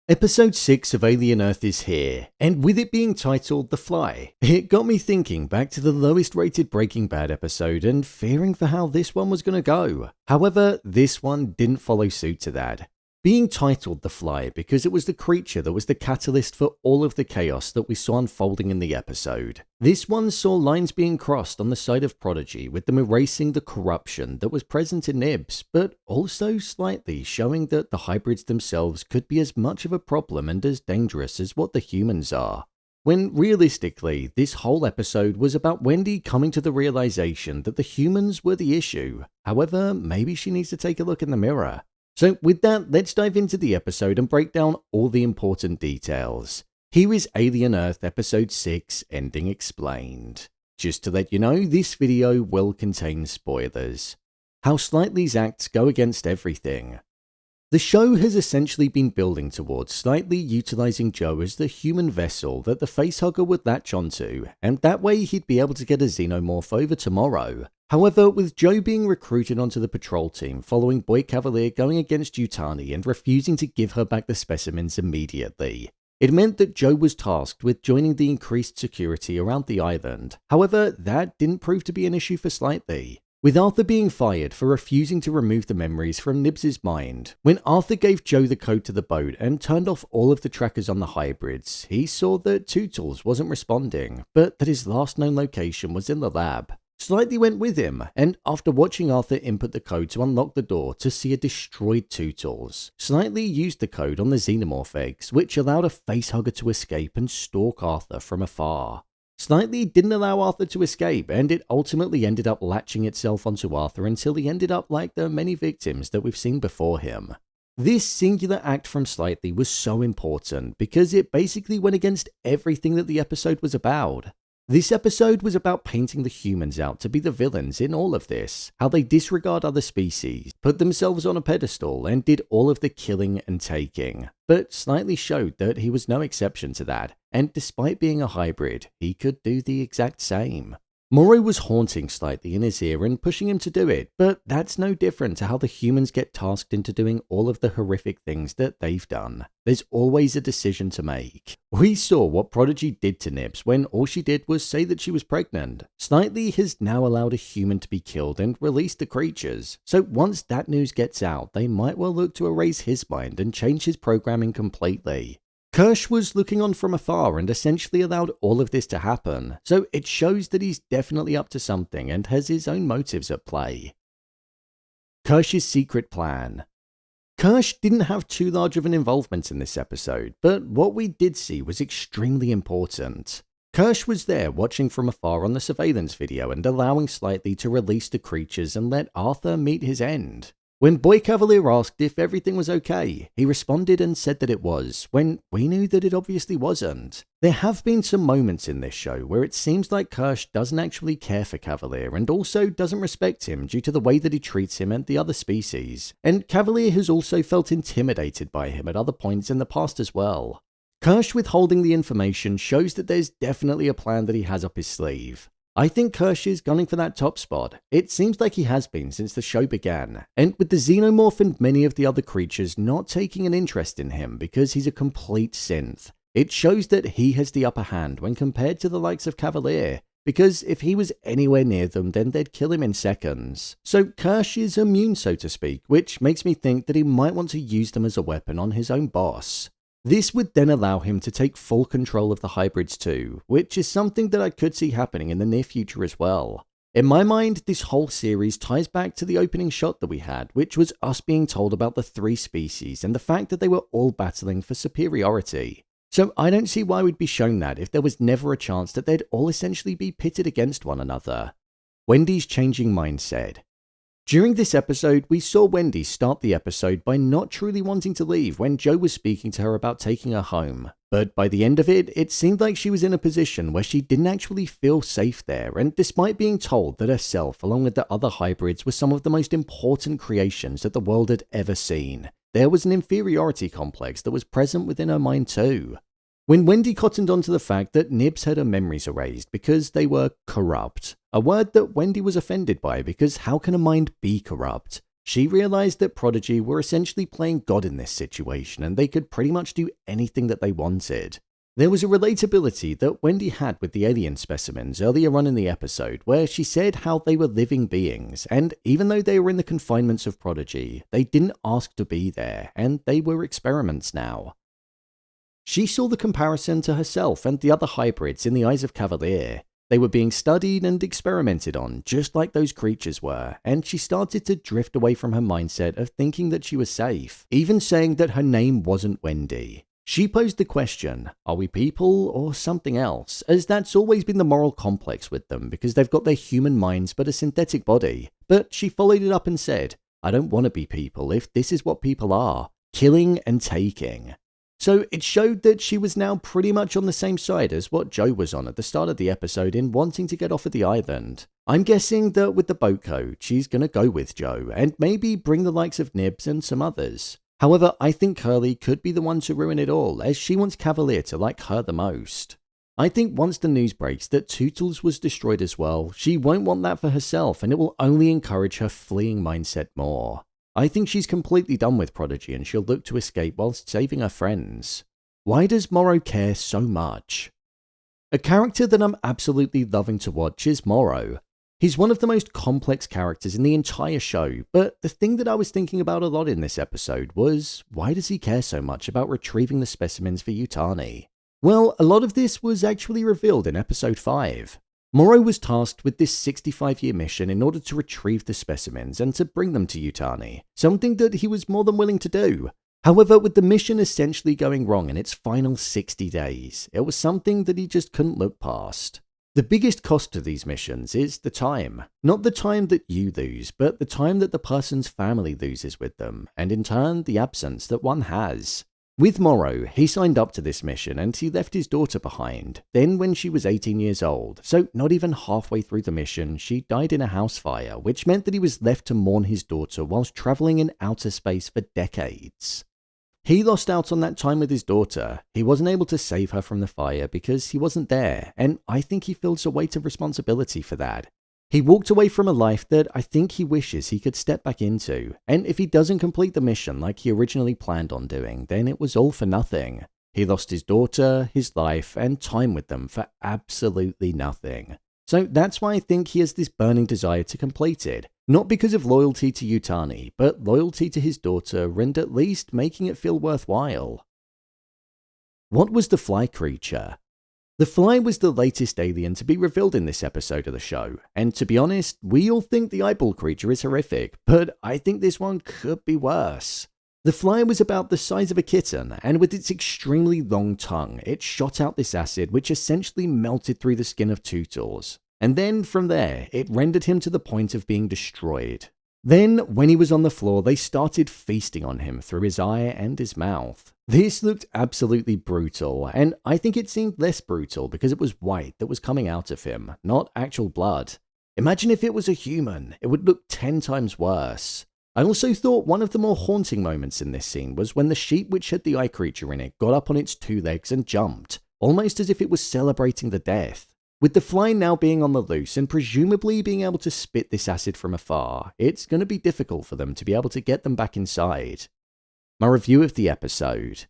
Episode 6 of Alien Earth is here, and with it being titled The Fly, it got me thinking back to the lowest rated Breaking Bad episode and fearing for how this one was going to go. However, this one didn't follow suit to that. Being titled The Fly because it was the creature that was the catalyst for all of the chaos that we saw unfolding in the episode. This one saw lines being crossed on the side of Prodigy, with them erasing the corruption that was present in Nibs, but also slightly showing that the hybrids themselves could be as much of a problem and as dangerous as what the humans are. When realistically, this whole episode was about Wendy coming to the realization that the humans were the issue. However, maybe she needs to take a look in the mirror. So with that, let's dive into the episode and break down all the important details. Here is Alien Earth Episode 6, Ending Explained. Just to let you know, this video will contain spoilers. How Slightly's acts go against everything. The show has essentially been building towards Slightly utilizing Joe as the human vessel that the facehugger would latch onto, and that way he'd be able to get a Xenomorph over to Morrow. However, with Joe being recruited onto the patrol team following Boy Kavalier going against Yutani and refusing to give her back the specimens immediately, it meant that Joe was tasked with joining the increased security around the island. However, that didn't prove to be an issue for Slightly, with Arthur being fired for refusing to remove the memories from Nibs' mind. When Arthur gave Joe the code to the boat and turned off all of the trackers on the hybrids, he saw that Tootles wasn't responding, but that his last known location was in the lab. Slightly went with him, and after watching Arthur input the code to unlock the door to see a destroyed Tootles, Slightly used the code on the Xenomorph eggs, which allowed a facehugger to escape and stalk Arthur from afar. Slightly didn't allow Arthur to escape, and it ultimately ended up latching itself onto Arthur until he ended up like the many victims that we've seen before him. This singular act from Slightly was so important because it basically went against everything that the episode was about. This episode was about painting the humans out to be the villains in all of this, how they disregard other species, put themselves on a pedestal, and did all of the killing and taking. But Slightly showed that he was no exception to that, and despite being a hybrid, he could do the exact same. Morrow was haunting Slightly in his ear and pushing him to do it, but that's no different to how the humans get tasked into doing all of the horrific things that they've done. There's always a decision to make. We saw what Prodigy did to Nibs when all she did was say that she was pregnant. Slightly has now allowed a human to be killed and released the creatures, so once that news gets out, they might well look to erase his mind and change his programming completely. Kirsh was looking on from afar and essentially allowed all of this to happen, so it shows that he's definitely up to something and has his own motives at play. Kirsh's secret plan. Kirsh didn't have too large of an involvement in this episode, but what we did see was extremely important. Kirsh was there watching from afar on the surveillance video and allowing Slightly to release the creatures and let Arthur meet his end. When Boy Kavalier asked if everything was okay, he responded and said that it was, when we knew that it obviously wasn't. There have been some moments in this show where it seems like Kirsh doesn't actually care for Kavalier and also doesn't respect him due to the way that he treats him and the other species, and Kavalier has also felt intimidated by him at other points in the past as well. Kirsh withholding the information shows that there's definitely a plan that he has up his sleeve. I think Kirsh is gunning for that top spot. It seems like he has been since the show began, and with the Xenomorph and many of the other creatures not taking an interest in him because he's a complete synth, it shows that he has the upper hand when compared to the likes of Kavalier, because if he was anywhere near them then they'd kill him in seconds. So Kirsh is immune, so to speak, which makes me think that he might want to use them as a weapon on his own boss. This would then allow him to take full control of the hybrids too, which is something that I could see happening in the near future as well. In my mind, this whole series ties back to the opening shot that we had, which was us being told about the three species and the fact that they were all battling for superiority. So I don't see why we'd be shown that if there was never a chance that they'd all essentially be pitted against one another. Wendy's changing mindset. During this episode, we saw Wendy start the episode by not truly wanting to leave when Joe was speaking to her about taking her home. But by the end of it, it seemed like she was in a position where she didn't actually feel safe there, and despite being told that herself along with the other hybrids were some of the most important creations that the world had ever seen, there was an inferiority complex that was present within her mind too. When Wendy cottoned onto the fact that Nibs had her memories erased because they were corrupt, a word that Wendy was offended by because how can a mind be corrupt? she realized that Prodigy were essentially playing God in this situation and they could pretty much do anything that they wanted. There was a relatability that Wendy had with the alien specimens earlier on in the episode where she said how they were living beings, and even though they were in the confinements of Prodigy, they didn't ask to be there, and they were experiments now. She saw the comparison to herself and the other hybrids in the eyes of Kavalier. They were being studied and experimented on, just like those creatures were, and she started to drift away from her mindset of thinking that she was safe, even saying that her name wasn't Wendy. She posed the question, are we people or something else, as that's always been the moral complex with them because they've got their human minds but a synthetic body. But she followed it up and said, I don't want to be people if this is what people are, killing and taking. So it showed that she was now pretty much on the same side as what Joe was on at the start of the episode in wanting to get off of the island. I'm guessing that with the boat code, she's going to go with Joe and maybe bring the likes of Nibs and some others. However, I think Curly could be the one to ruin it all, as she wants Kavalier to like her the most. I think once the news breaks that Tootles was destroyed as well, she won't want that for herself and it will only encourage her fleeing mindset more. I think she's completely done with Prodigy and she'll look to escape whilst saving her friends. Why does Morrow care so much? A character that I'm absolutely loving to watch is Morrow. He's one of the most complex characters in the entire show, but the thing that I was thinking about a lot in this episode was, why does he care so much about retrieving the specimens for Yutani? Well, a lot of this was actually revealed in episode 5. Morrow was tasked with this 65-year mission in order to retrieve the specimens and to bring them to Yutani, something that he was more than willing to do. However, with the mission essentially going wrong in its final 60 days, it was something that he just couldn't look past. The biggest cost to these missions is the time. Not the time that you lose, but the time that the person's family loses with them, and in turn, the absence that one has. With Morrow, he signed up to this mission and he left his daughter behind. Then when she was 18 years old, so not even halfway through the mission, she died in a house fire, which meant that he was left to mourn his daughter whilst travelling in outer space for decades. He lost out on that time with his daughter. He wasn't able to save her from the fire because he wasn't there, and I think he feels a weight of responsibility for that. He walked away from a life that I think he wishes he could step back into, and if he doesn't complete the mission like he originally planned on doing, then it was all for nothing. He lost his daughter, his life, and time with them for absolutely nothing. So that's why I think he has this burning desire to complete it. Not because of loyalty to Yutani, but loyalty to his daughter and at least making it feel worthwhile. What was the fly creature? The fly was the latest alien to be revealed in this episode of the show, and to be honest, we all think the eyeball creature is horrific, but I think this one could be worse. The fly was about the size of a kitten, and with its extremely long tongue, it shot out this acid which essentially melted through the skin of Tootles. And then from there, it rendered him to the point of being destroyed. Then, when he was on the floor, they started feasting on him through his eye and his mouth. This looked absolutely brutal, and I think it seemed less brutal because it was white that was coming out of him, not actual blood. Imagine if it was a human, it would look 10 times worse. I also thought one of the more haunting moments in this scene was when the sheep which had the eye creature in it got up on its 2 legs and jumped, almost as if it was celebrating the death. With the fly now being on the loose and presumably being able to spit this acid from afar, it's going to be difficult for them to be able to get them back inside. My review of the episode.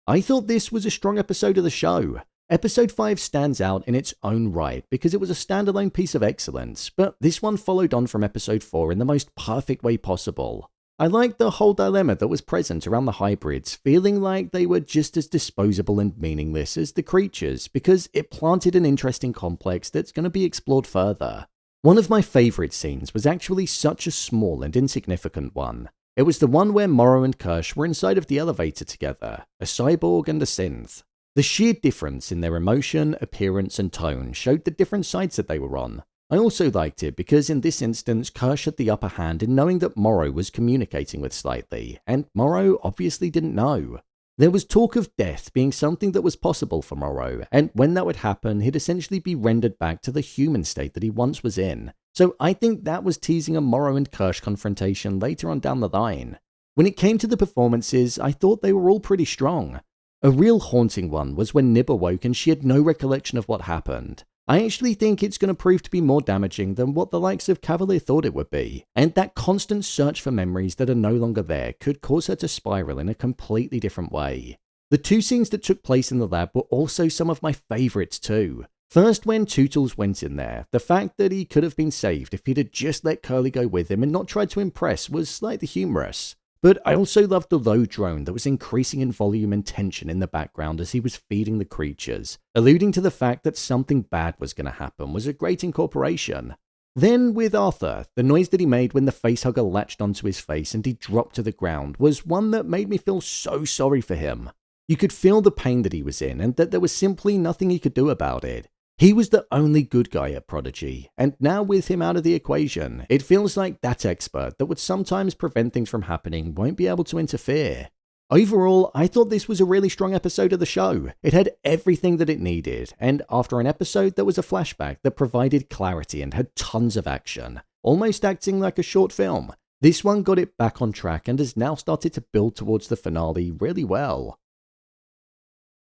I thought this was a strong episode of the show. Episode 5 stands out in its own right because it was a standalone piece of excellence, but this one followed on from episode 4 in the most perfect way possible. I liked the whole dilemma that was present around the hybrids, feeling like they were just as disposable and meaningless as the creatures because it planted an interesting complex that's going to be explored further. One of my favourite scenes was actually such a small and insignificant one. It was the one where Morrow and Kirsh were inside of the elevator together, a cyborg and a synth. The sheer difference in their emotion, appearance and tone showed the different sides that they were on. I also liked it because in this instance Kirsh had the upper hand in knowing that Morrow was communicating with slightly, and Morrow obviously didn't know. There was talk of death being something that was possible for Morrow, and when that would happen he'd essentially be rendered back to the human state that he once was in. So I think that was teasing a Morrow and Kirsh confrontation later on down the line. When it came to the performances, I thought they were all pretty strong. A real haunting one was when Nib awoke and she had no recollection of what happened. I actually think it's going to prove to be more damaging than what the likes of Kavalier thought it would be, and that constant search for memories that are no longer there could cause her to spiral in a completely different way. The two scenes that took place in the lab were also some of my favourites too. First, when Tootles went in there, the fact that he could have been saved if he'd have just let Curly go with him and not tried to impress was slightly humorous. But I also loved the low drone that was increasing in volume and tension in the background as he was feeding the creatures, alluding to the fact that something bad was going to happen was a great incorporation. Then with Arthur, the noise that he made when the facehugger latched onto his face and he dropped to the ground was one that made me feel so sorry for him. You could feel the pain that he was in and that there was simply nothing he could do about it. He was the only good guy at Prodigy, and now with him out of the equation, it feels like that expert that would sometimes prevent things from happening won't be able to interfere. Overall, I thought this was a really strong episode of the show. It had everything that it needed, and after an episode that was a flashback that provided clarity and had tons of action, almost acting like a short film, this one got it back on track and has now started to build towards the finale really well.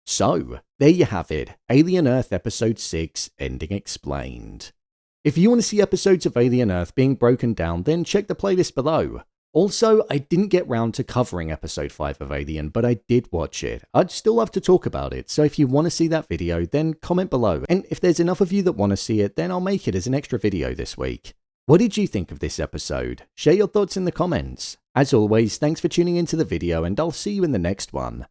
So, there you have it, Alien Earth Episode 6, Ending Explained. If you want to see episodes of Alien Earth being broken down, then check the playlist below. Also, I didn't get round to covering Episode 5 of Alien, but I did watch it. I'd still love to talk about it, so if you want to see that video, then comment below, and if there's enough of you that want to see it, then I'll make it as an extra video this week. What did you think of this episode? Share your thoughts in the comments. As always, thanks for tuning into the video, and I'll see you in the next one.